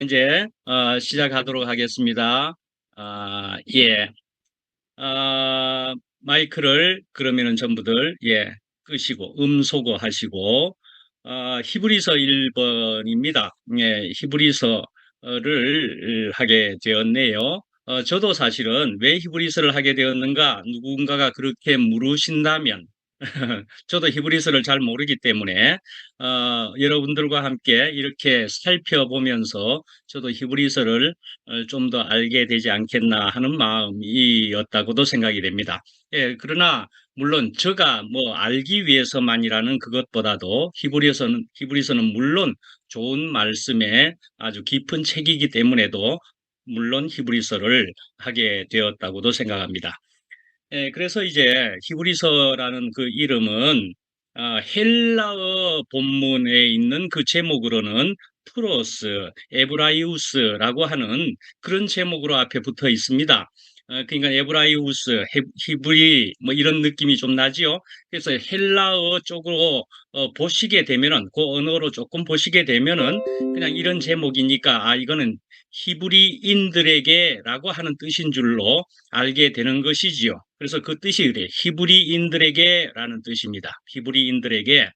이제 시작하도록 하겠습니다. 예. 마이크를 그러면은 전부들 끄시고 음소거 하시고 히브리서 1번입니다. 예, 히브리서를 하게 되었네요. 저도 사실은 왜 히브리서를 하게 되었는가 누군가가 그렇게 물으신다면 저도 히브리서를 잘 모르기 때문에 여러분들과 함께 이렇게 살펴보면서 저도 히브리서를 좀 더 알게 되지 않겠나 하는 마음이었다고도 생각이 됩니다. 예, 그러나 물론 제가 뭐 알기 위해서만이라는 그것보다도 히브리서는 물론 좋은 말씀에 아주 깊은 책이기 때문에도 물론 히브리서를 하게 되었다고도 생각합니다. 예, 그래서 이제 히브리서라는 그 이름은 헬라어 본문에 있는 그 제목으로는 프로스, 에브라이우스라고 하는 그런 제목으로 앞에 붙어 있습니다. 그러니까 에브라이우스, 히브리 뭐 이런 느낌이 좀 나지요. 그래서 헬라어 쪽으로 보시게 되면은 그 언어로 조금 보시게 되면은 그냥 이런 제목이니까 이거는 히브리인들에게라고 하는 뜻인 줄로 알게 되는 것이지요. 그래서 그 뜻이 그래. 히브리인들에게라는 뜻입니다. 히브리인들에게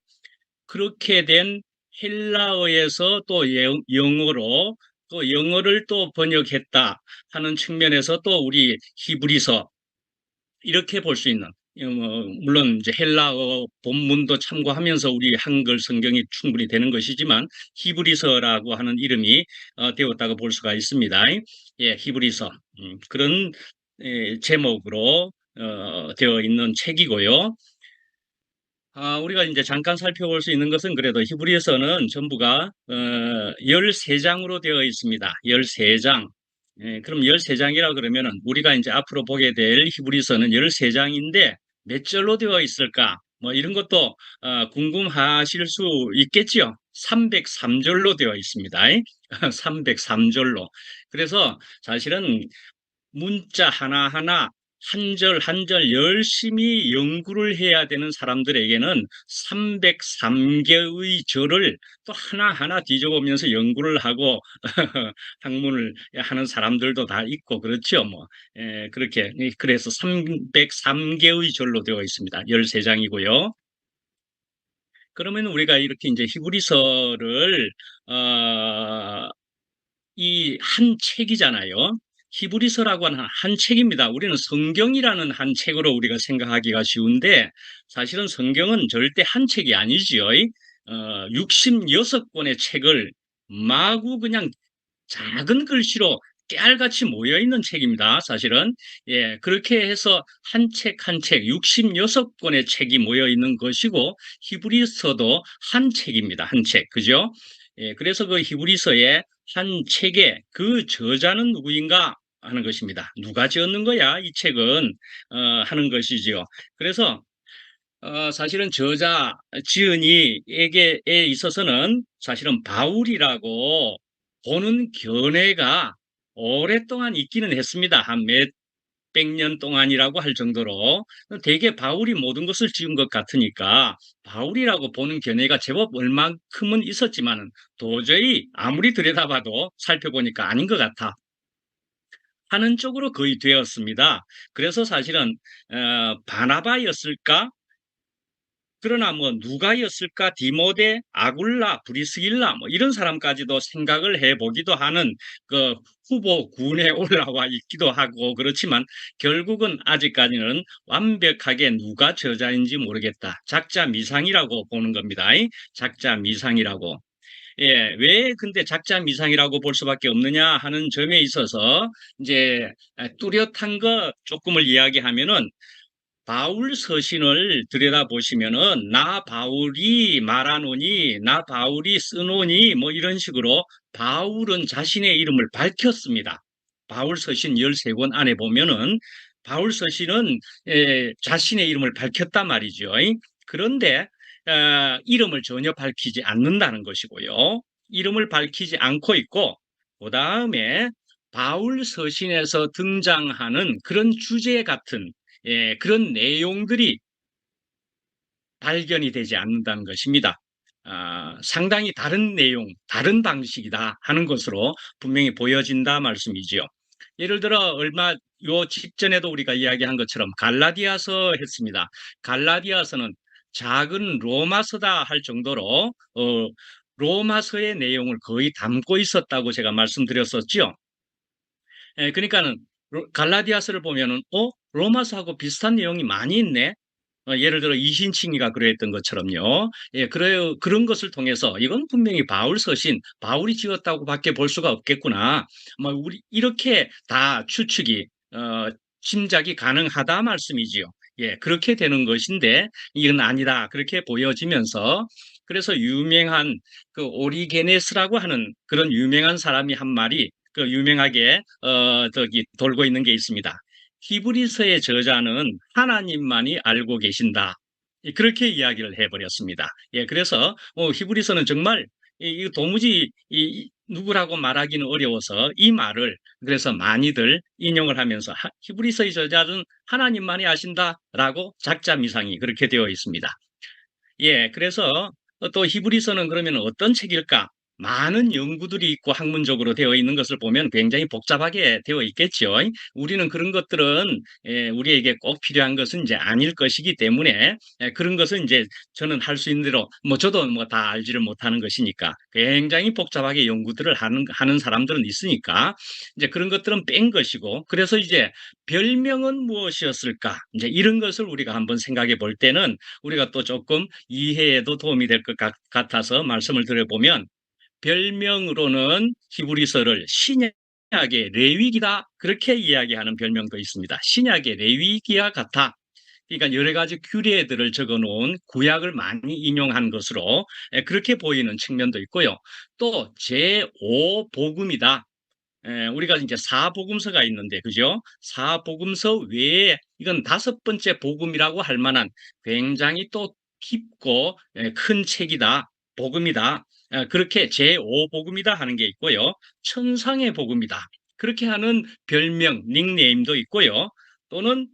그렇게 된 헬라어에서 또 영어로 또 영어를 또 번역했다 하는 측면에서 또 우리 히브리서 이렇게 볼 수 있는 물론 이제 헬라어 본문도 참고하면서 우리 한글 성경이 충분히 되는 것이지만 히브리서라고 하는 이름이 되었다고 볼 수가 있습니다. 예, 히브리서 그런 제목으로 되어 있는 책이고요. 우리가 이제 잠깐 살펴볼 수 있는 것은 그래도 히브리서는 전부가 13장으로 되어 있습니다. 13장. 예, 그럼 13장이라 그러면은 우리가 이제 앞으로 보게 될 히브리서는 13장인데 몇 절로 되어 있을까? 뭐 이런 것도 궁금하실 수 있겠지요. 303절로 되어 있습니다. 303절로. 그래서 사실은 문자 하나하나 한 절 한 절 열심히 연구를 해야 되는 사람들에게는 303개의 절을 또 하나하나 뒤져보면서 연구를 하고 학문을 하는 사람들도 다 있고 그렇죠. 뭐 그렇게 그래서 303개의 절로 되어 있습니다. 13장이고요. 그러면 우리가 이렇게 이제 히브리서를 이 한 책이잖아요. 히브리서라고 하는 한 책입니다. 우리는 성경이라는 한 책으로 우리가 생각하기가 쉬운데 사실은 성경은 절대 한 책이 아니지요. 66권의 책을 마구 그냥 작은 글씨로 깨알같이 모여 있는 책입니다. 사실은 그렇게 해서 한 책 한 책 66권의 책이 모여 있는 것이고 히브리서도 한 책입니다. 한 책. 그죠? 그래서 그 히브리서의 한 책에 그 저자는 누구인가 하는 것입니다. 누가 지었는 거야? 이 책은 하는 것이지요. 그래서 사실은 저자 지은이에게 있어서는 사실은 바울이라고 보는 견해가 오랫동안 있기는 했습니다. 한 몇백 년 동안이라고 할 정도로 대개 바울이 모든 것을 지은 것 같으니까 바울이라고 보는 견해가 제법 얼만큼은 있었지만 도저히 아무리 들여다봐도 살펴보니까 아닌 것 같아 하는 쪽으로 거의 되었습니다. 그래서 사실은 바나바였을까? 그러나 뭐 누가였을까? 디모데, 아굴라, 브리스길라 뭐 이런 사람까지도 생각을 해보기도 하는 그 후보군에 올라와 있기도 하고 그렇지만 결국은 아직까지는 완벽하게 누가 저자인지 모르겠다. 작자 미상이라고 보는 겁니다. 작자 미상이라고. 예, 왜 근데 작자 미상이라고 볼 수밖에 없느냐 하는 점에 있어서 이제 뚜렷한 것 조금을 이야기하면은 바울 서신을 들여다보시면은 나 바울이 말하노니 나 바울이 쓰노니 뭐 이런 식으로 바울은 자신의 이름을 밝혔습니다. 바울 서신 13권 안에 보면은 바울 서신은 자신의 이름을 밝혔단 말이죠. 그런데 이름을 전혀 밝히지 않는다는 것이고요. 이름을 밝히지 않고 있고 그 다음에 바울 서신에서 등장하는 그런 주제 같은 그런 내용들이 발견이 되지 않는다는 것입니다. 상당히 다른 내용, 다른 방식이다 하는 것으로 분명히 보여진다 말씀이지요. 예를 들어 요 직전에도 우리가 이야기한 것처럼 갈라디아서 했습니다. 갈라디아서는 작은 로마서다 할 정도로 로마서의 내용을 거의 담고 있었다고 제가 말씀드렸었죠. 그러니까는 갈라디아서를 보면은 로마서하고 비슷한 내용이 많이 있네. 예를 들어 이신칭이가 그랬던 것처럼요. 예, 그래요. 그런 것을 통해서 이건 분명히 바울 서신, 바울이 지었다고 밖에 볼 수가 없겠구나. 뭐 우리 이렇게 다 추측이 짐작이 가능하다 말씀이지요. 예, 그렇게 되는 것인데 이건 아니다. 그렇게 보여지면서 그래서 유명한 그 오리게네스라고 하는 그런 유명한 사람이 한 말이 그 유명하게 저기 돌고 있는 게 있습니다. 히브리서의 저자는 하나님만이 알고 계신다. 그렇게 이야기를 해버렸습니다. 예, 그래서 히브리서는 정말 도무지 누구라고 말하기는 어려워서 이 말을 그래서 많이들 인용을 하면서 히브리서의 저자는 하나님만이 아신다라고 작자미상이 그렇게 되어 있습니다. 예, 그래서 또 히브리서는 그러면 어떤 책일까? 많은 연구들이 있고 학문적으로 되어 있는 것을 보면 굉장히 복잡하게 되어 있겠죠. 우리는 그런 것들은 우리에게 꼭 필요한 것은 이제 아닐 것이기 때문에 그런 것은 이제 저는 할 수 있는 대로 뭐 저도 뭐 다 알지를 못하는 것이니까 굉장히 복잡하게 연구들을 하는 사람들은 있으니까 이제 그런 것들은 뺀 것이고 그래서 이제 별명은 무엇이었을까? 이제 이런 것을 우리가 한번 생각해 볼 때는 우리가 또 조금 이해에도 도움이 될 것 같아서 말씀을 드려보면 별명으로는 히브리서를 신약의 레위기다 그렇게 이야기하는 별명도 있습니다. 신약의 레위기와 같아. 그러니까 여러 가지 규례들을 적어놓은 구약을 많이 인용한 것으로 그렇게 보이는 측면도 있고요. 또 제5복음이다. 우리가 이제 사복음서가 있는데, 그죠? 사복음서 외에 이건 다섯 번째 복음이라고 할 만한 굉장히 또 깊고 큰 책이다. 복음이다. 그렇게 제5복음이다 하는 게 있고요. 천상의 복음이다. 그렇게 하는 별명, 닉네임도 있고요. 또는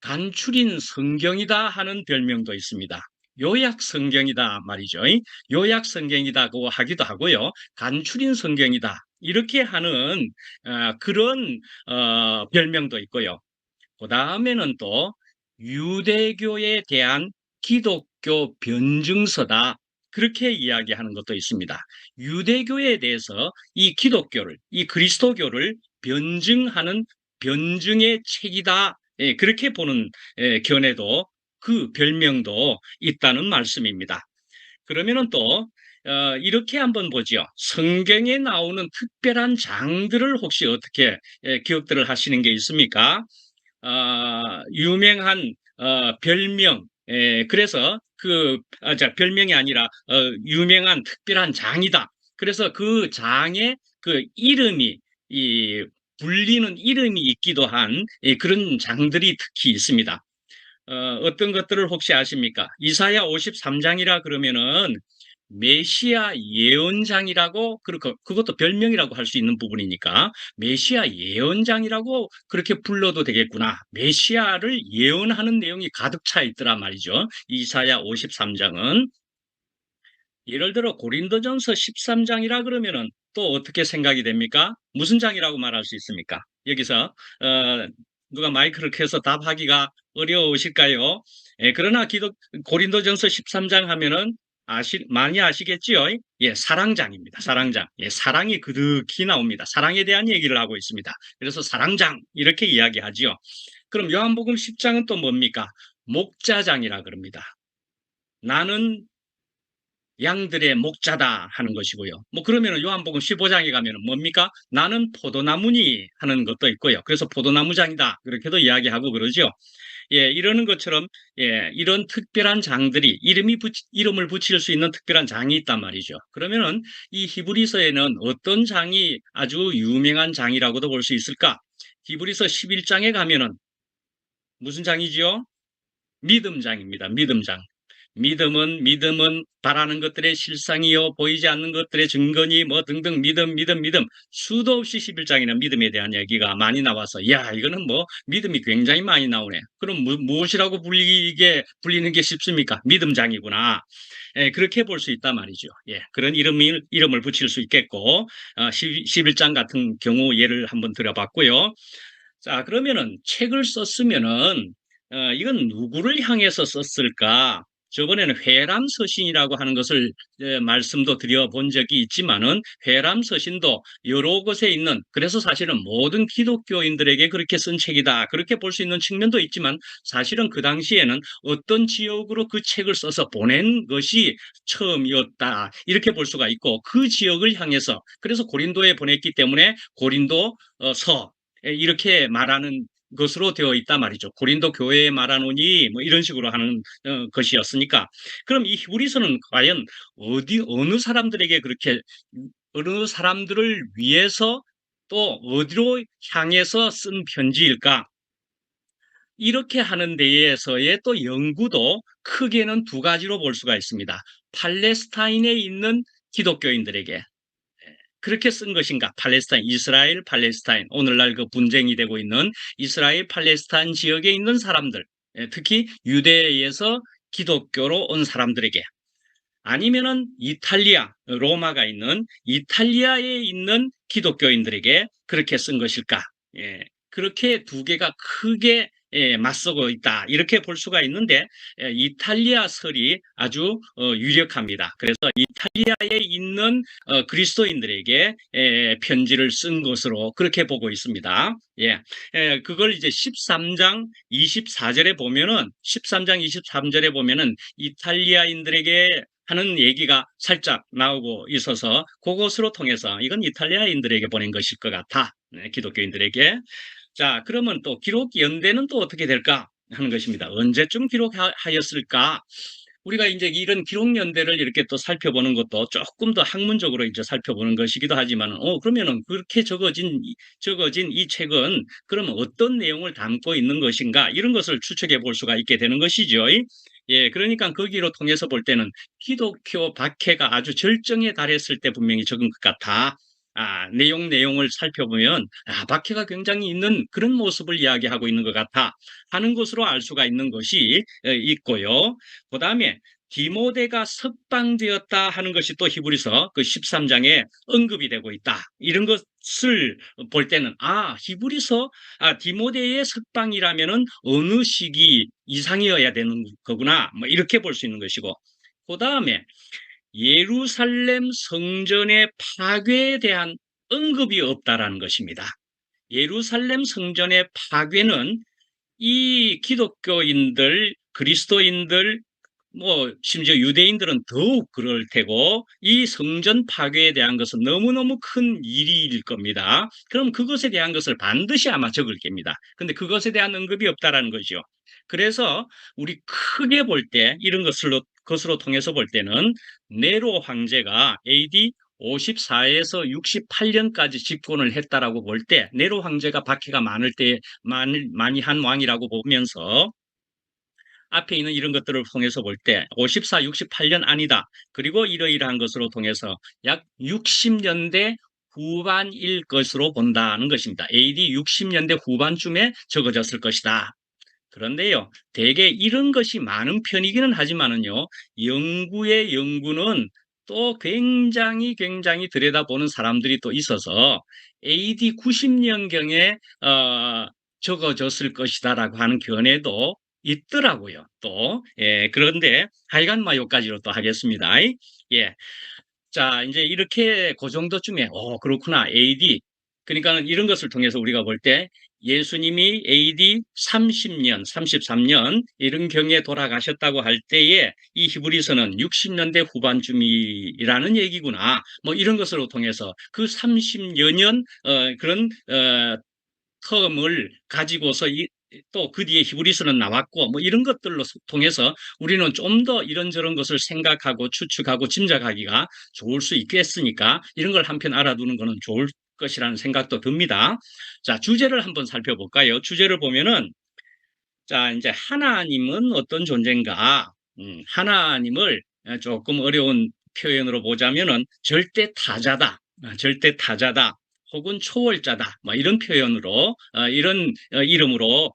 간추린 성경이다 하는 별명도 있습니다. 요약 성경이다 말이죠. 요약 성경이다고 하기도 하고요. 간추린 성경이다. 이렇게 하는 그런 별명도 있고요. 그 다음에는 또 유대교에 대한 기독교 변증서다. 그렇게 이야기하는 것도 있습니다. 유대교에 대해서 이 기독교를, 이 그리스도교를 변증하는 변증의 책이다. 예, 그렇게 보는 견해도 그 별명도 있다는 말씀입니다. 그러면은 또 이렇게 한번 보죠. 성경에 나오는 특별한 장들을 혹시 어떻게 기억들을 하시는 게 있습니까? 유명한 별명, 그래서 별명이 아니라 유명한 특별한 장이다. 그래서 그 장의 그 이름이 불리는 이름이 있기도 한 그런 장들이 특히 있습니다. 어떤 것들을 혹시 아십니까? 이사야 53장이라 그러면은 메시아 예언장이라고 그것도 별명이라고 할 수 있는 부분이니까 메시아 예언장이라고 그렇게 불러도 되겠구나. 메시아를 예언하는 내용이 가득 차 있더란 말이죠. 이사야 53장은 예를 들어 고린도전서 13장이라 그러면은 또 어떻게 생각이 됩니까? 무슨 장이라고 말할 수 있습니까? 여기서 누가 마이크를 켜서 답하기가 어려우실까요? 그러나 고린도전서 13장 하면은 많이 아시겠지요? 예, 사랑장입니다. 사랑장. 예, 사랑이 그득히 나옵니다. 사랑에 대한 얘기를 하고 있습니다. 그래서 사랑장 이렇게 이야기하지요. 그럼 요한복음 10장은 또 뭡니까? 목자장이라 그럽니다. 나는 양들의 목자다 하는 것이고요. 뭐 그러면은 요한복음 15장에 가면은 뭡니까? 나는 포도나무니 하는 것도 있고요. 그래서 포도나무장이다. 그렇게도 이야기하고 그러죠. 예, 이러는 것처럼 이런 특별한 장들이 이름을 붙일 수 있는 특별한 장이 있단 말이죠. 그러면은 이 히브리서에는 어떤 장이 아주 유명한 장이라고도 볼 수 있을까? 히브리서 11장에 가면은 무슨 장이지요? 믿음장입니다. 믿음장. 믿음은 바라는 것들의 실상이요 보이지 않는 것들의 증거니 뭐 등등 믿음 수도 없이 11장에는 믿음에 대한 얘기가 많이 나와서 야 이거는 뭐 믿음이 굉장히 많이 나오네. 그럼 무엇이라고 불리는 게 쉽습니까? 믿음장이구나. 예, 그렇게 볼 수 있단 말이죠. 예, 그런 이름을 붙일 수 있겠고 11장 같은 경우 예를 한번 들어봤고요. 자, 그러면은 책을 썼으면은 이건 누구를 향해서 썼을까? 저번에는 회람서신이라고 하는 것을 말씀도 드려본 적이 있지만은 회람서신도 여러 곳에 있는 그래서 사실은 모든 기독교인들에게 그렇게 쓴 책이다. 그렇게 볼 수 있는 측면도 있지만 사실은 그 당시에는 어떤 지역으로 그 책을 써서 보낸 것이 처음이었다. 이렇게 볼 수가 있고 그 지역을 향해서 그래서 고린도에 보냈기 때문에 고린도 서 이렇게 말하는 것으로 되어 있단 말이죠. 고린도 교회에 말하노니 뭐 이런 식으로 하는 것이었으니까. 그럼 이 히브리서는 과연 어느 사람들에게 그렇게 어느 사람들을 위해서 또 어디로 향해서 쓴 편지일까? 이렇게 하는 데에서의 또 연구도 크게는 두 가지로 볼 수가 있습니다. 팔레스타인에 있는 기독교인들에게 그렇게 쓴 것인가? 이스라엘, 팔레스타인, 오늘날 그 분쟁이 되고 있는 이스라엘, 팔레스타인 지역에 있는 사람들, 특히 유대에서 기독교로 온 사람들에게, 아니면은 이탈리아, 로마가 있는 이탈리아에 있는 기독교인들에게 그렇게 쓴 것일까? 예, 그렇게 두 개가 크게 맞서고 있다. 이렇게 볼 수가 있는데 이탈리아설이 아주 유력합니다. 그래서 이탈리아에 있는 그리스도인들에게 편지를 쓴 것으로 그렇게 보고 있습니다. 예, 그걸 이제 13장 24절에 보면은 13장 23절에 보면은 이탈리아인들에게 하는 얘기가 살짝 나오고 있어서 그것으로 통해서 이건 이탈리아인들에게 보낸 것일 것 같아. 네, 기독교인들에게. 자, 그러면 또 기록 연대는 또 어떻게 될까 하는 것입니다. 언제쯤 기록하였을까? 우리가 이제 이런 기록 연대를 이렇게 또 살펴보는 것도 조금 더 학문적으로 이제 살펴보는 것이기도 하지만, 그러면은 그렇게 적어진 이 책은 그러면 어떤 내용을 담고 있는 것인가? 이런 것을 추측해 볼 수가 있게 되는 것이죠. 예, 그러니까 거기로 통해서 볼 때는 기독교 박해가 아주 절정에 달했을 때 분명히 적은 것 같아. 내용을 살펴보면 박해가 굉장히 있는 그런 모습을 이야기하고 있는 것 같아 하는 것으로 알 수가 있는 것이 있고요. 그 다음에 디모데가 석방되었다 하는 것이 또 히브리서 그 13장에 언급이 되고 있다. 이런 것을 볼 때는 히브리서 디모데의 석방이라면은 어느 시기 이상이어야 되는 거구나. 뭐 이렇게 볼 수 있는 것이고. 그 다음에 예루살렘 성전의 파괴에 대한 언급이 없다라는 것입니다. 예루살렘 성전의 파괴는 이 기독교인들, 그리스도인들, 뭐 심지어 유대인들은 더욱 그럴 테고 이 성전 파괴에 대한 것은 너무너무 큰 일일 겁니다. 그럼 그것에 대한 것을 반드시 아마 적을 겁니다. 근데 그것에 대한 언급이 없다라는 거죠. 그래서 우리 크게 볼 때 이런 것으로 통해서 볼 때는 네로 황제가 AD 54에서 68년까지 집권을 했다라고 볼 때 네로 황제가 박해가 많을 때 많이 한 왕이라고 보면서 앞에 있는 이런 것들을 통해서 볼 때 54, 68년 아니다. 그리고 이러이러한 것으로 통해서 약 60년대 후반일 것으로 본다는 것입니다. AD 60년대 후반쯤에 적어졌을 것이다. 그런데요, 대개 이런 것이 많은 편이기는 하지만은요, 연구는 또 굉장히 들여다보는 사람들이 또 있어서 AD 90년경에 적어졌을 것이다라고 하는 견해도 있더라고요. 또 그런데 하여간 뭐 여기까지로 또 하겠습니다. 예. 자, 이제 이렇게 그 정도쯤에, 그렇구나. AD. 그러니까는 이런 것을 통해서 우리가 볼 때 예수님이 AD 30년, 33년 이런 경에 돌아가셨다고 할 때에 이 히브리서는 60년대 후반쯤이라는 얘기구나. 뭐 이런 것으로 통해서 그 30여 년 그런 텀을 가지고서 또 그 뒤에 히브리서는 나왔고 뭐 이런 것들로 통해서 우리는 좀 더 이런저런 것을 생각하고 추측하고 짐작하기가 좋을 수 있겠으니까 이런 걸 한편 알아두는 것은 좋을 것이라는 생각도 듭니다. 자, 주제를 한번 살펴볼까요? 주제를 보면은 자, 이제 하나님은 어떤 존재인가? 하나님을 조금 어려운 표현으로 보자면은 절대 타자다, 절대 타자다, 혹은 초월자다, 뭐 이런 표현으로 이런 이름으로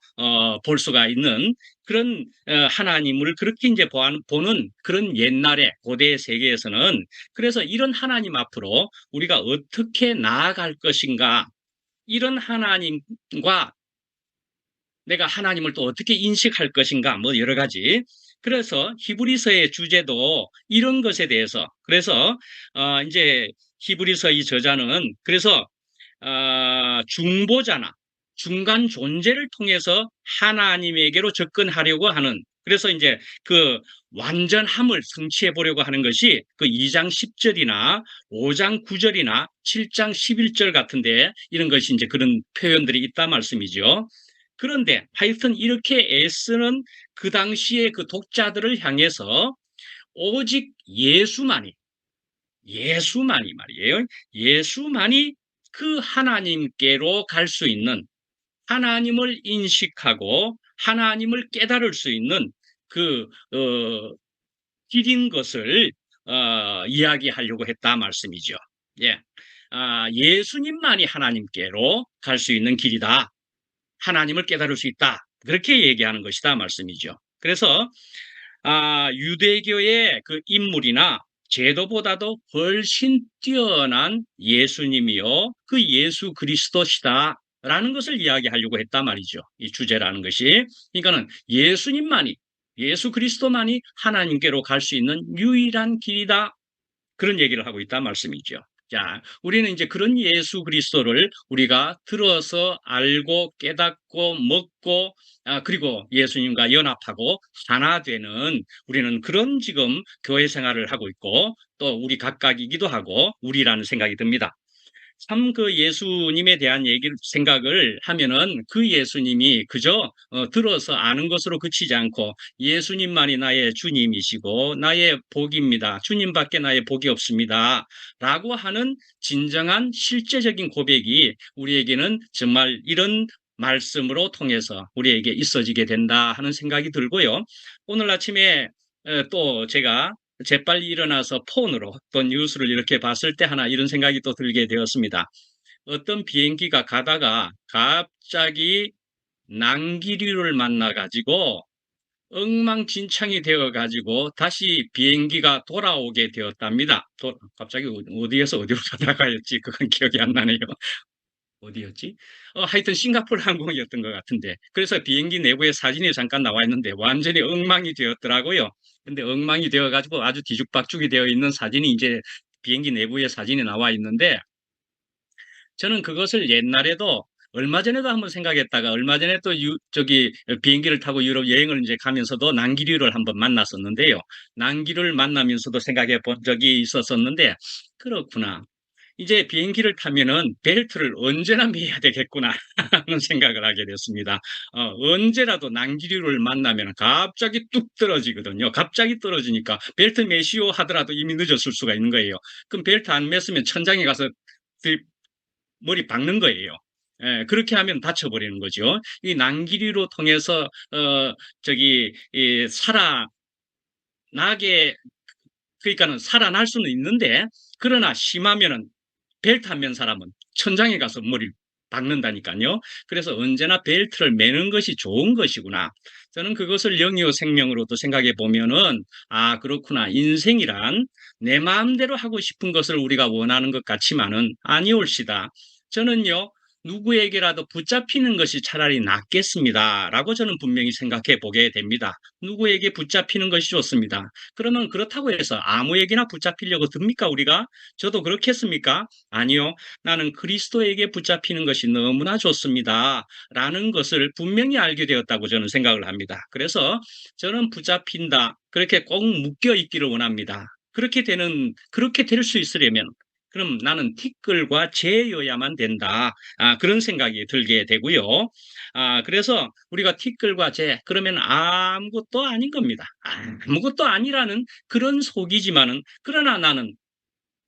볼 수가 있는 그런 하나님을 그렇게 이제 보는 그런 옛날에 고대 세계에서는 그래서 이런 하나님 앞으로 우리가 어떻게 나아갈 것인가 이런 하나님과 내가 하나님을 또 어떻게 인식할 것인가 뭐 여러 가지 그래서 히브리서의 주제도 이런 것에 대해서 그래서 이제 히브리서 이 저자는 그래서 중보자나 중간 존재를 통해서 하나님에게로 접근하려고 하는 그래서 이제 그 완전함을 성취해 보려고 하는 것이 그 2장 10절이나 5장 9절이나 7장 11절 같은데 이런 것이 이제 그런 표현들이 있다 말씀이죠. 그런데 하여튼 이렇게 애쓰는 그 당시에 그 독자들을 향해서 오직 예수만이 말이에요. 예수만이 그 하나님께로 갈 수 있는 하나님을 인식하고 하나님을 깨달을 수 있는 그 길인 것을 이야기하려고 했다 말씀이죠. 예. 예수님만이 하나님께로 갈 수 있는 길이다. 하나님을 깨달을 수 있다. 그렇게 얘기하는 것이다 말씀이죠. 그래서 유대교의 그 인물이나 제도보다도 훨씬 뛰어난 예수님이요. 그 예수 그리스도시다. 라는 것을 이야기하려고 했단 말이죠. 이 주제라는 것이. 그러니까는 예수 그리스도만이 하나님께로 갈 수 있는 유일한 길이다. 그런 얘기를 하고 있단 말씀이죠. 자, 우리는 이제 그런 예수 그리스도를 우리가 들어서 알고 깨닫고 먹고 그리고 예수님과 연합하고 하나 되는 우리는 그런 지금 교회 생활을 하고 있고 또 우리 각각이기도 하고 우리라는 생각이 듭니다. 참 그 예수님에 대한 생각을 하면은 그 예수님이 그저 들어서 아는 것으로 그치지 않고 예수님만이 나의 주님이시고 나의 복입니다. 주님밖에 나의 복이 없습니다. 라고 하는 진정한 실제적인 고백이 우리에게는 정말 이런 말씀으로 통해서 우리에게 있어지게 된다 하는 생각이 들고요. 오늘 아침에 또 제가 재빨리 일어나서 폰으로 또 뉴스를 이렇게 봤을 때 하나 이런 생각이 또 들게 되었습니다. 어떤 비행기가 가다가 갑자기 난기류를 만나가지고 엉망진창이 되어가지고 다시 비행기가 돌아오게 되었답니다. 갑자기 어디에서 어디로 가다가였지? 그건 기억이 안 나네요. 어디였지? 하여튼 싱가포르 항공이었던 것 같은데. 그래서 비행기 내부에 사진이 잠깐 나와 있는데 완전히 엉망이 되었더라고요. 근데 엉망이 되어가지고 아주 뒤죽박죽이 되어 있는 사진이 이제 비행기 내부에 사진이 나와 있는데 저는 그것을 옛날에도 얼마 전에도 한번 생각했다가 얼마 전에 또 저기 비행기를 타고 유럽 여행을 이제 가면서도 난기류를 한번 만났었는데요. 난기류를 만나면서도 생각해 본 적이 있었었는데 그렇구나. 이제 비행기를 타면은 벨트를 언제나 매야 되겠구나 하는 생각을 하게 됐습니다. 언제라도 난기류를 만나면 갑자기 뚝 떨어지거든요. 갑자기 떨어지니까 벨트 매시오 하더라도 이미 늦었을 수가 있는 거예요. 그럼 벨트 안 맸으면 천장에 가서 머리 박는 거예요. 예, 그렇게 하면 다쳐버리는 거죠. 이 난기류로 통해서 저기 살아나게 그러니까는 살아날 수는 있는데 그러나 심하면은 벨트 안 맨 사람은 천장에 가서 머리를 박는다니까요. 그래서 언제나 벨트를 매는 것이 좋은 것이구나. 저는 그것을 영유 생명으로도 생각해 보면은 그렇구나. 인생이란 내 마음대로 하고 싶은 것을 우리가 원하는 것 같지만은 아니올시다. 저는요. 누구에게라도 붙잡히는 것이 차라리 낫겠습니다. 라고 저는 분명히 생각해 보게 됩니다. 누구에게 붙잡히는 것이 좋습니다. 그러면 그렇다고 해서 아무에게나 붙잡히려고 듭니까, 우리가? 저도 그렇겠습니까? 아니요. 나는 그리스도에게 붙잡히는 것이 너무나 좋습니다. 라는 것을 분명히 알게 되었다고 저는 생각을 합니다. 그래서 저는 붙잡힌다. 그렇게 꼭 묶여 있기를 원합니다. 그렇게 될 수 있으려면 그럼 나는 티끌과 재여야만 된다. 그런 생각이 들게 되고요. 그래서 우리가 티끌과 재, 그러면 아무것도 아닌 겁니다. 아무것도 아니라는 그런 속이지만은, 그러나 나는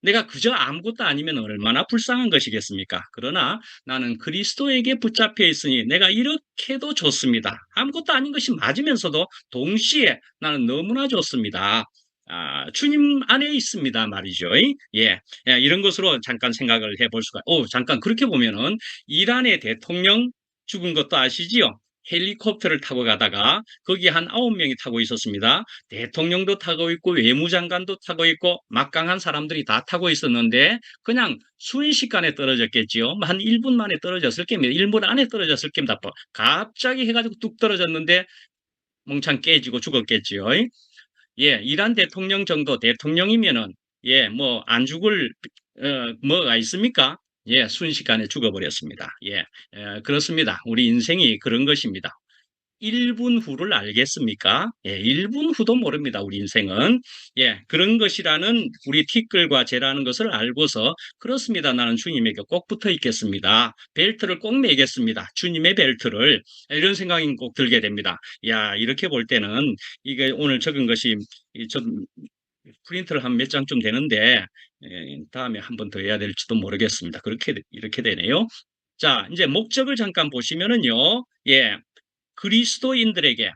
내가 그저 아무것도 아니면 얼마나 불쌍한 것이겠습니까? 그러나 나는 그리스도에게 붙잡혀 있으니 내가 이렇게도 좋습니다. 아무것도 아닌 것이 맞으면서도 동시에 나는 너무나 좋습니다. 주님 안에 있습니다 말이죠. 예, 예, 이런 것으로 잠깐 생각을 해볼 수가. 잠깐 그렇게 보면은 이란의 대통령 죽은 것도 아시지요? 헬리콥터를 타고 가다가 거기 한 9명이 타고 있었습니다. 대통령도 타고 있고 외무장관도 타고 있고 막강한 사람들이 다 타고 있었는데 그냥 순식간에 떨어졌겠지요. 한 1분 만에 떨어졌을 겁니다. 1분 안에 떨어졌을 겁니다. 갑자기 해가지고 뚝 떨어졌는데 몽창 깨지고 죽었겠지요. 예, 이란 대통령 정도 대통령이면은 예, 뭐 안 죽을 뭐가 있습니까? 예, 순식간에 죽어버렸습니다. 예, 그렇습니다. 우리 인생이 그런 것입니다. 1분 후를 알겠습니까? 예, 1분 후도 모릅니다. 우리 인생은. 예, 그런 것이라는 우리 티끌과 재라는 것을 알고서 그렇습니다. 나는 주님에게 꼭 붙어 있겠습니다. 벨트를 꼭 매겠습니다. 주님의 벨트를. 이런 생각이 꼭 들게 됩니다. 야, 이렇게 볼 때는 이게 오늘 적은 것이 좀 프린트를 한 몇 장쯤 되는데 다음에 한 번 더 해야 될지도 모르겠습니다. 그렇게 이렇게 되네요. 자, 이제 목적을 잠깐 보시면은요. 예. 그리스도인들에게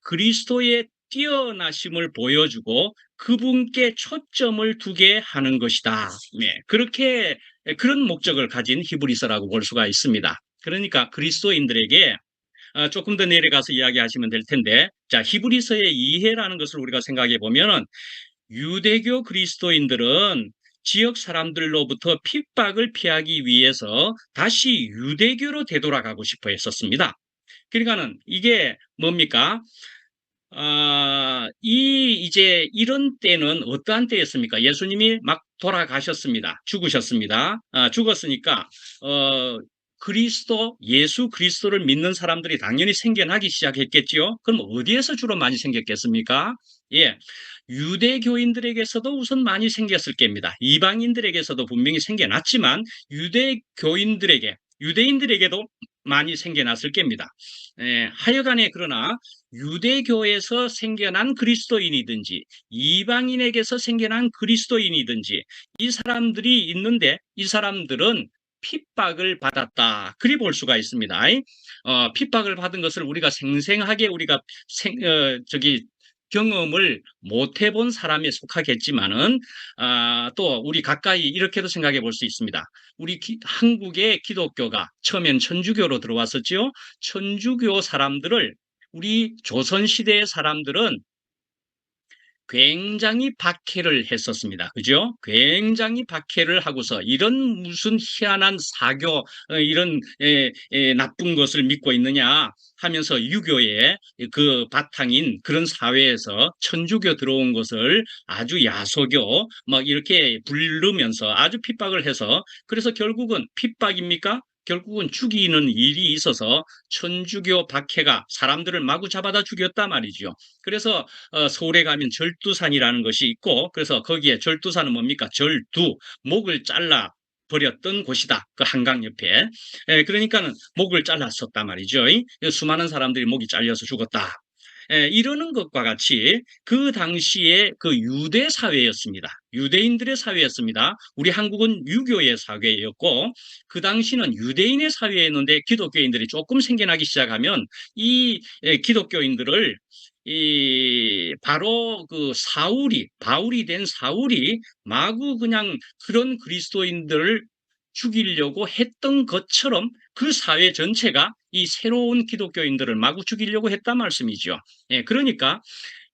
그리스도의 뛰어나심을 보여주고 그분께 초점을 두게 하는 것이다. 네, 그렇게 그런 목적을 가진 히브리서라고 볼 수가 있습니다. 그러니까 그리스도인들에게 조금 더 내려가서 이야기하시면 될 텐데, 자, 히브리서의 이해라는 것을 우리가 생각해 보면은 유대교 그리스도인들은 지역 사람들로부터 핍박을 피하기 위해서 다시 유대교로 되돌아가고 싶어 했었습니다. 그러니까는 이게 뭡니까? 이제 이런 때는 어떠한 때였습니까? 예수님이 막 돌아가셨습니다. 죽으셨습니다. 죽었으니까, 예수 그리스도를 믿는 사람들이 당연히 생겨나기 시작했겠지요. 그럼 어디에서 주로 많이 생겼겠습니까? 예. 유대교인들에게서도 우선 많이 생겼을 겁니다. 이방인들에게서도 분명히 생겨났지만, 유대인들에게도 많이 생겨났을 겁니다. 하여간에 그러나 유대교에서 생겨난 그리스도인이든지 이방인에게서 생겨난 그리스도인이든지 이 사람들이 있는데 이 사람들은 핍박을 받았다. 그리 볼 수가 있습니다. 핍박을 받은 것을 우리가 생생하게 우리가 경험을 못 해본 사람에 속하겠지만은 또 우리 가까이 이렇게도 생각해 볼 수 있습니다. 우리 한국의 기독교가 처음엔 천주교로 들어왔었지요. 천주교 사람들을 우리 조선시대의 사람들은 굉장히 박해를 했었습니다. 그죠? 굉장히 박해를 하고서 이런 무슨 희한한 사교, 이런 나쁜 것을 믿고 있느냐 하면서 유교의 그 바탕인 그런 사회에서 천주교 들어온 것을 아주 야소교 막 이렇게 부르면서 아주 핍박을 해서 그래서 결국은 핍박입니까? 결국은 죽이는 일이 있어서 천주교 박해가 사람들을 마구 잡아다 죽였단 말이죠. 그래서 서울에 가면 절두산이라는 것이 있고 그래서 거기에 절두산은 뭡니까? 목을 잘라 버렸던 곳이다. 그 한강 옆에. 그러니까는 목을 잘랐었단 말이죠. 수많은 사람들이 목이 잘려서 죽었다. 이러는 것과 같이 그 당시에 그 유대 사회였습니다. 유대인들의 사회였습니다. 우리 한국은 유교의 사회였고 그 당시는 유대인의 사회였는데 기독교인들이 조금 생겨나기 시작하면 이 기독교인들을 바로 그 바울이 된 사울이 마구 그냥 그런 그리스도인들을 죽이려고 했던 것처럼 그 사회 전체가 이 새로운 기독교인들을 마구 죽이려고 했단 말씀이죠. 예, 그러니까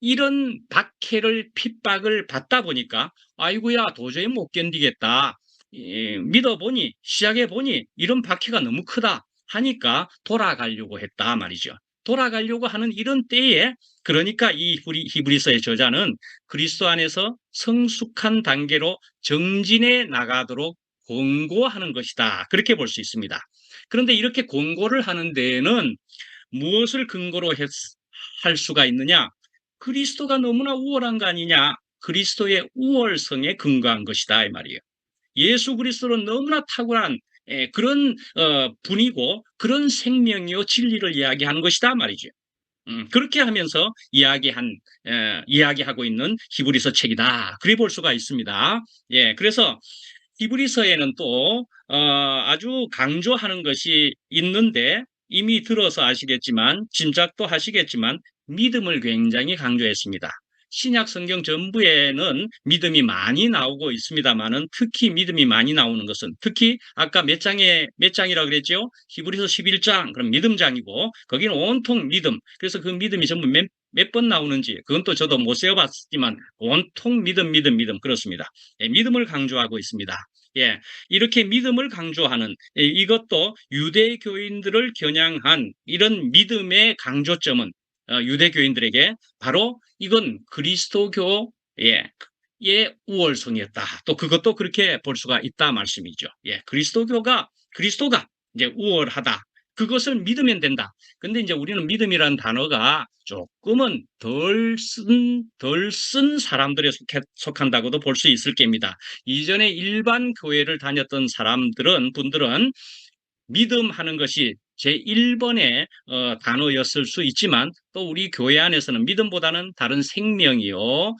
이런 박해를 핍박을 받다 보니까 아이고야 도저히 못 견디겠다. 믿어보니 시작해보니 이런 박해가 너무 크다 하니까 돌아가려고 했다 말이죠. 돌아가려고 하는 이런 때에 그러니까 이 히브리서의 저자는 그리스도 안에서 성숙한 단계로 정진해 나가도록 권고하는 것이다. 그렇게 볼 수 있습니다. 그런데 이렇게 권고를 하는 데에는 무엇을 근거로 할 수가 있느냐? 그리스도가 너무나 우월한 거 아니냐? 그리스도의 우월성에 근거한 것이다 이 말이에요. 예수 그리스도는 너무나 탁월한 그런 분이고 그런 생명이요 진리를 이야기하는 것이다 말이죠. 그렇게 하면서 이야기하고 있는 히브리서 책이다. 그래 볼 수가 있습니다. 예, 그래서 히브리서에는 또 아주 강조하는 것이 있는데 이미 들어서 아시겠지만 짐작도 하시겠지만 믿음을 굉장히 강조했습니다. 신약 성경 전부에는 믿음이 많이 나오고 있습니다만은 특히 믿음이 많이 나오는 것은 특히 아까 몇 장이라고 그랬죠? 히브리서 11장 그럼 믿음장이고 거기는 온통 믿음. 그래서 그 믿음이 전부 몇 번 나오는지 그건 또 저도 못 세어봤지만 온통 믿음 믿음 믿음 그렇습니다. 예, 믿음을 강조하고 있습니다. 예, 이렇게 믿음을 강조하는 이것도 유대교인들을 겨냥한 이런 믿음의 강조점은 유대교인들에게 바로 이건 그리스도교의 우월성이었다. 또 그것도 그렇게 볼 수가 있다 말씀이죠. 예, 그리스도가 이제 우월하다. 그것을 믿으면 된다. 근데 이제 우리는 믿음이라는 단어가 조금은 덜 쓴 사람들에 속한다고도 볼 수 있을 겁니다. 이전에 일반 교회를 다녔던 분들은 믿음 하는 것이 제1번의 단어였을 수 있지만 또 우리 교회 안에서는 믿음보다는 다른 생명이요,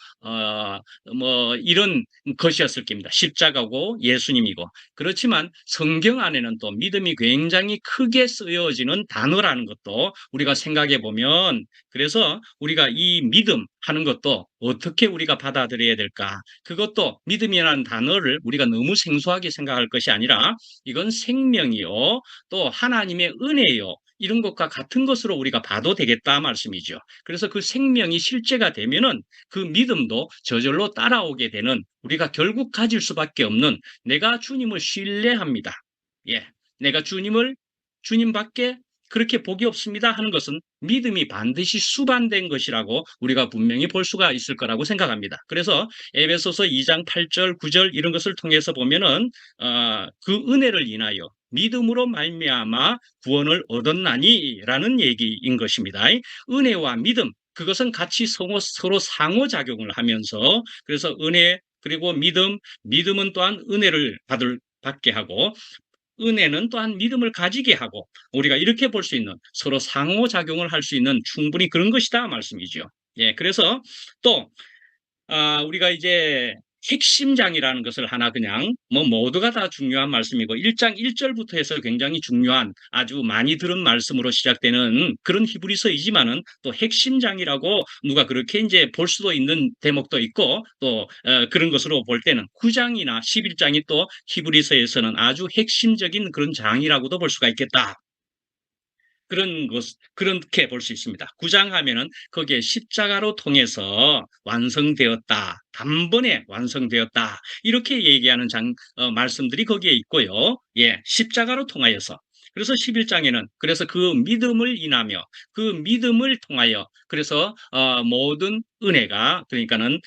뭐 이런 것이었을 겁니다. 십자가고 예수님이고. 그렇지만 성경 안에는 또 믿음이 굉장히 크게 쓰여지는 단어라는 것도 우리가 생각해 보면 그래서 우리가 이 믿음 하는 것도 어떻게 우리가 받아들여야 될까? 그것도 믿음이라는 단어를 우리가 너무 생소하게 생각할 것이 아니라 이건 생명이요. 또 하나님의 은혜요. 이런 것과 같은 것으로 우리가 봐도 되겠다 말씀이죠. 그래서 그 생명이 실제가 되면은 그 믿음도 저절로 따라오게 되는 우리가 결국 가질 수밖에 없는 내가 주님을 신뢰합니다. 예. 내가 주님밖에 그렇게 복이 없습니다 하는 것은 믿음이 반드시 수반된 것이라고 우리가 분명히 볼 수가 있을 거라고 생각합니다. 그래서 에베소서 2장 8절, 9절 이런 것을 통해서 보면은 그 은혜를 인하여 믿음으로 말미암아 구원을 얻었나니라는 얘기인 것입니다. 은혜와 믿음 그것은 같이 서로 상호작용을 하면서 그래서 은혜 그리고 믿음은 또한 은혜를 받게 하고 은혜는 또한 믿음을 가지게 하고 우리가 이렇게 볼 수 있는 서로 상호작용을 할 수 있는 충분히 그런 것이다 말씀이죠. 예, 그래서 또 우리가 이제 핵심장이라는 것을 하나 그냥 뭐 모두가 다 중요한 말씀이고 1장 1절부터 해서 굉장히 중요한 아주 많이 들은 말씀으로 시작되는 그런 히브리서이지만은 또 핵심장이라고 누가 그렇게 이제 볼 수도 있는 대목도 있고 또 그런 것으로 볼 때는 9장이나 11장이 또 히브리서에서는 아주 핵심적인 그런 장이라고도 볼 수가 있겠다. 그렇게 볼 수 있습니다. 구장하면은 거기에 십자가로 통해서 완성되었다. 단번에 완성되었다. 이렇게 얘기하는 말씀들이 거기에 있고요. 예, 십자가로 통하여서. 그래서 11장에는 그래서 그 믿음을 인하며 그 믿음을 통하여 그래서 모든 은혜가 그러니까는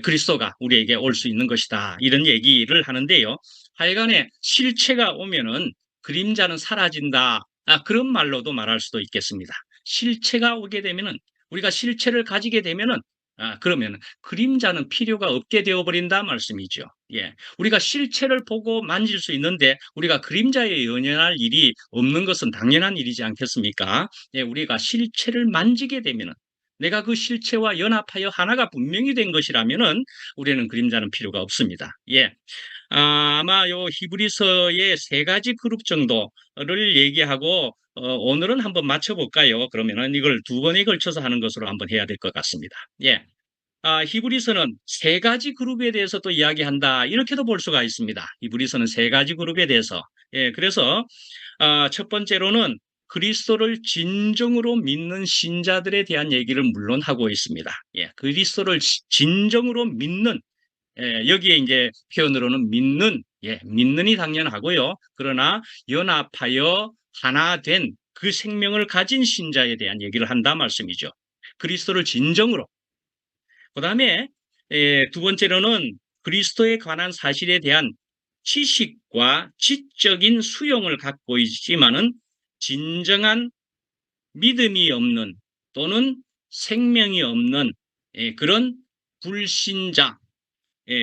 그리스도가 우리에게 올 수 있는 것이다. 이런 얘기를 하는데요. 하여간에 실체가 오면은 그림자는 사라진다. 그런 말로도 말할 수도 있겠습니다. 실체가 오게 되면은 우리가 실체를 가지게 되면은 그러면 그림자는 필요가 없게 되어버린다 말씀이죠. 예, 우리가 실체를 보고 만질 수 있는데 우리가 그림자에 연연할 일이 없는 것은 당연한 일이지 않겠습니까? 예, 우리가 실체를 만지게 되면은 내가 그 실체와 연합하여 하나가 분명히 된 것이라면은 우리는 그림자는 필요가 없습니다. 예. 아마 요 히브리서의 세 가지 그룹 정도를 얘기하고 오늘은 한번 맞춰볼까요? 그러면은 이걸 두 번에 걸쳐서 하는 것으로 한번 해야 될 것 같습니다. 예. 히브리서는 세 가지 그룹에 대해서 또 이야기한다. 이렇게도 볼 수가 있습니다. 히브리서는 세 가지 그룹에 대해서. 예, 그래서 첫 번째로는 그리스도를 진정으로 믿는 신자들에 대한 얘기를 물론 하고 있습니다. 예, 그리스도를 진정으로 믿는 여기에 이제 표현으로는 믿는이 당연하고요. 그러나 연합하여 하나 된 그 생명을 가진 신자에 대한 얘기를 한다 말씀이죠. 그리스도를 진정으로. 그다음에 두 번째로는 그리스도에 관한 사실에 대한 지식과 지적인 수용을 갖고 있지만은 진정한 믿음이 없는 또는 생명이 없는 그런 불신자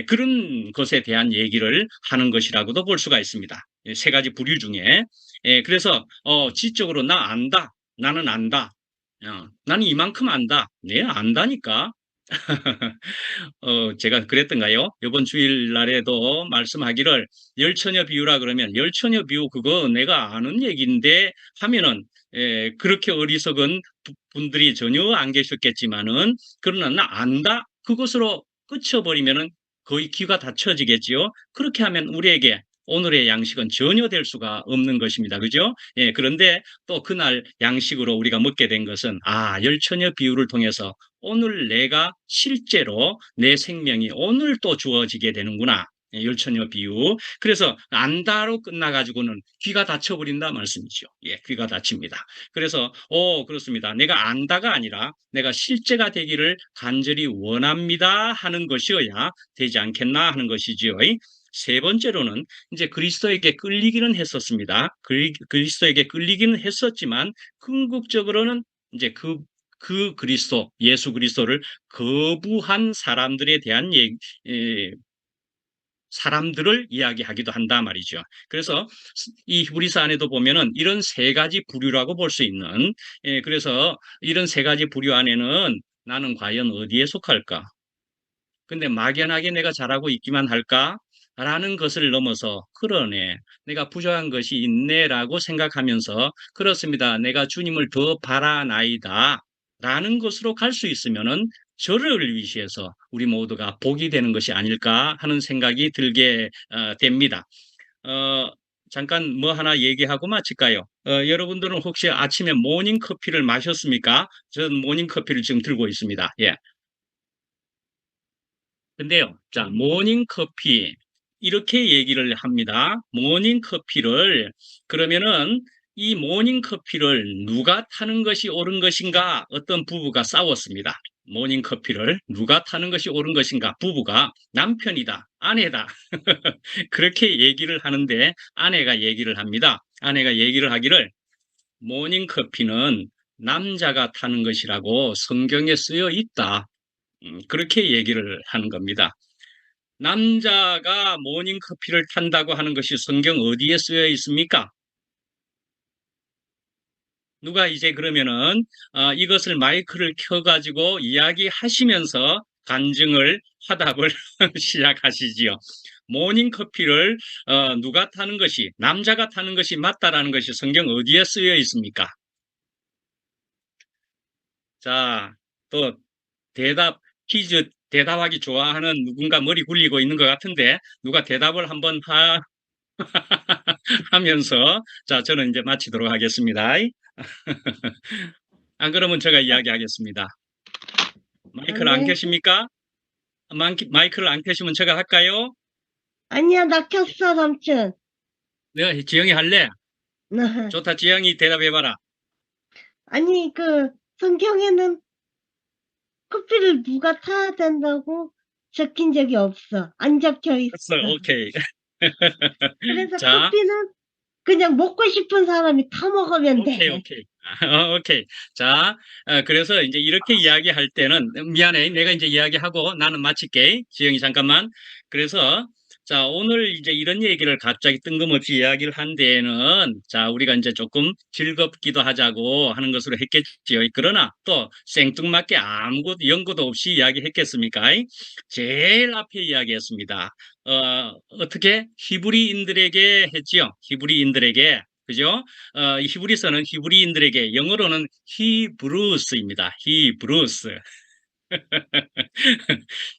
그런 것에 대한 얘기를 하는 것이라고도 볼 수가 있습니다. 세 가지 부류 중에. 그래서 지적으로 나 안다. 나는 안다. 나는 이만큼 안다. 네, 안다니까. 제가 그랬던가요? 이번 주일날에도 말씀하기를 열처녀 비유라 그러면 열처녀 비유 그거 내가 아는 얘기인데 하면은 그렇게 어리석은 분들이 전혀 안 계셨겠지만은 그러나 나 안다 그것으로 끝쳐버리면은 거의 귀가 닫혀지겠지요. 그렇게 하면 우리에게 오늘의 양식은 전혀 될 수가 없는 것입니다. 그죠? 예, 그런데 또 그날 양식으로 우리가 먹게 된 것은 열처녀 비유를 통해서 오늘 내가 실제로 내 생명이 오늘 또 주어지게 되는구나. 예, 열처녀 비유. 그래서 안다로 끝나가지고는 귀가 닫혀버린다 말씀이죠. 예, 귀가 닫힙니다. 그래서, 그렇습니다. 내가 안다가 아니라 내가 실제가 되기를 간절히 원합니다 하는 것이어야 되지 않겠나 하는 것이지요. 세 번째로는 이제 그리스도에게 끌리기는 했었습니다. 그리스도에게 끌리기는 했었지만 궁극적으로는 이제 그 그리스도, 예수 그리스도를 거부한 사람들에 대한 사람들을 이야기하기도 한다 말이죠. 그래서 이 히브리서 안에도 보면은 이런 세 가지 부류라고 볼 수 있는, 그래서 이런 세 가지 부류 안에는 나는 과연 어디에 속할까? 근데 막연하게 내가 잘하고 있기만 할까? 라는 것을 넘어서 그러네. 내가 부족한 것이 있네라고 생각하면서 그렇습니다. 내가 주님을 더 바라나이다. 라는 것으로 갈 수 있으면은 저를 위시해서 우리 모두가 복이 되는 것이 아닐까 하는 생각이 들게 됩니다. 어, 잠깐 뭐 하나 얘기하고 마칠까요? 여러분들은 혹시 아침에 모닝 커피를 마셨습니까? 저는 모닝 커피를 지금 들고 있습니다. 예. 근데요, 자, 모닝 커피, 이렇게 얘기를 합니다. 모닝 커피를, 그러면은 이 모닝 커피를 누가 타는 것이 옳은 것인가? 어떤 부부가 싸웠습니다. 모닝 커피를 누가 타는 것이 옳은 것인가? 부부가 남편이다, 아내다. 그렇게 얘기를 하는데 아내가 얘기를 합니다. 아내가 얘기를 하기를 모닝 커피는 남자가 타는 것이라고 성경에 쓰여 있다. 그렇게 얘기를 하는 겁니다. 남자가 모닝커피를 탄다고 하는 것이 성경 어디에 쓰여 있습니까? 누가 이제 그러면은 이것을 마이크를 켜가지고 이야기하시면서 간증을 화답을 시작하시지요. 모닝커피를 누가 타는 것이 남자가 타는 것이 맞다라는 것이 성경 어디에 쓰여 있습니까? 자, 또 대답 퀴즈 대답하기 좋아하는 누군가 머리 굴리고 있는 것 같은데 누가 대답을 한번 하면서 자 저는 이제 마치도록 하겠습니다. 안 그러면 제가 이야기하겠습니다. 마이크를 안 네. 켜십니까? 마이크를 안 켜시면 제가 할까요? 아니야, 나 켰어, 삼촌. 네, 지영이 할래? 좋다, 지영이 대답해봐라. 아니, 성경에는 커피를 누가 타야 된다고 적힌 적이 없어. 안 적혀 있어. 됐어, 오케이. 그래서 자, 커피는 그냥 먹고 싶은 사람이 타 먹으면 오케이, 돼. 오케이. 오케이. 자, 그래서 이제 이렇게 이야기할 때는, 미안해. 내가 이제 이야기하고 나는 마칠게. 지영이 잠깐만. 그래서, 자, 오늘 이제 이런 얘기를 갑자기 뜬금없이 이야기를 한 데에는, 자, 우리가 이제 조금 즐겁기도 하자고 하는 것으로 했겠지요. 그러나 또 생뚱맞게 아무것도 연고도 없이 이야기했겠습니까? 제일 앞에 이야기했습니다. 어떻게? 히브리인들에게 했지요. 히브리인들에게. 그죠? 히브리서는 히브리인들에게 영어로는 히브루스입니다. 히브루스.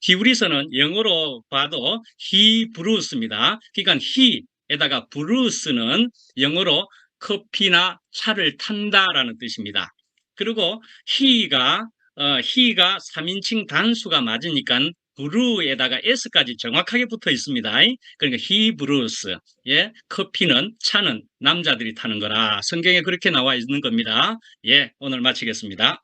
히브리서는 영어로 봐도 히브루스입니다. 그러니까 히에다가 브루스는 영어로 커피나 차를 탄다라는 뜻입니다. 그리고 히가 3인칭 단수가 맞으니까 브루에다가 s까지 정확하게 붙어 있습니다. 그러니까 히브루스. 예, 커피는 차는 남자들이 타는 거라 성경에 그렇게 나와 있는 겁니다. 예, 오늘 마치겠습니다.